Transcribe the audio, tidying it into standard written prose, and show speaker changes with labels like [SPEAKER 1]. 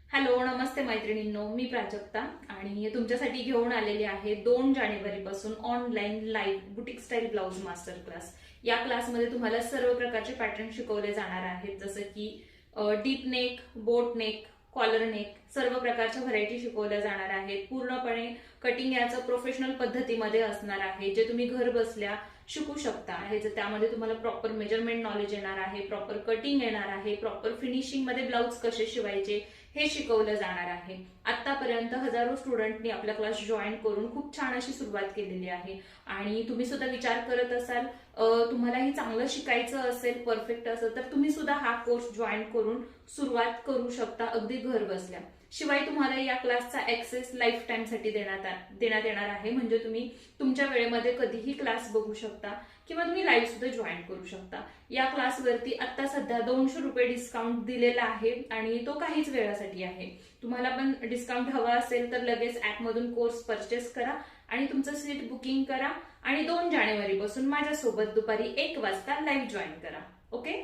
[SPEAKER 1] Hello, नमस्ते मैत्रिणींनो. मी प्राजक्ता आणि तुमच्यासाठी घेऊन आलेली आहे 2 जानेवारी पासून online live boutique style blouse master class. या क्लासमध्ये तुम्हाला सर्व प्रकारचे पॅटर्न शिकवले जाणार आहेत, जसं की deep neck, boat neck, collar neck, सर्व प्रकारच्या व्हरायटी शिकवल्या जाणार आहेत. पूर्णपणे कटिंग याचं प्रोफेशनल पद्धतीमध्ये असणार आहे, जे तुम्ही घर बसल्या शिकू शकता. त्यामध्ये तुम्हाला प्रॉपर मेजरमेंट नॉलेज येणार आहे, प्रॉपर कटिंग येणार आहे, प्रॉपर फिनिशिंग मध्ये ब्लाउज कसे शिवायचे हे शिकवलं जाणार आहे. आतापर्यंत हजारो स्टुडंटनी आपला क्लास जॉईन करून खूप छान अशी सुरुवात केलेली आहे. आणि तुम्ही सुद्धा विचार करत असाल, तुम्हालाही चांगलं शिकायचं असेल, परफेक्ट असेल, तर तुम्ही सुद्धा हा कोर्स जॉईन करून सुरुवात करू शकता अगदी घर बसल्या. शिवाय तुम्हाला या क्लासचा ऍक्सेस लाईफ टाइम साठी देण्यात येणार आहे. म्हणजे तुम्ही तुमच्या वेळेमध्ये कधीही क्लास बघू शकता किंवा तुम्ही लाईव्ह सुद्धा जॉईन करू शकता. या क्लासवरती आता सध्या 200 रुपये डिस्काउंट दिलेला आहे आणि तो काहीच वेळासाठी आहे. तुम्हाला पण डिस्काउंट हवा असेल तर लगेच ऍपमधून कोर्स परचेस करा आणि तुमचं सीट बुकिंग करा आणि 2 जानेवारी पासून माझ्यासोबत दुपारी 1 वाजता लाईव्ह जॉईन करा. ओके.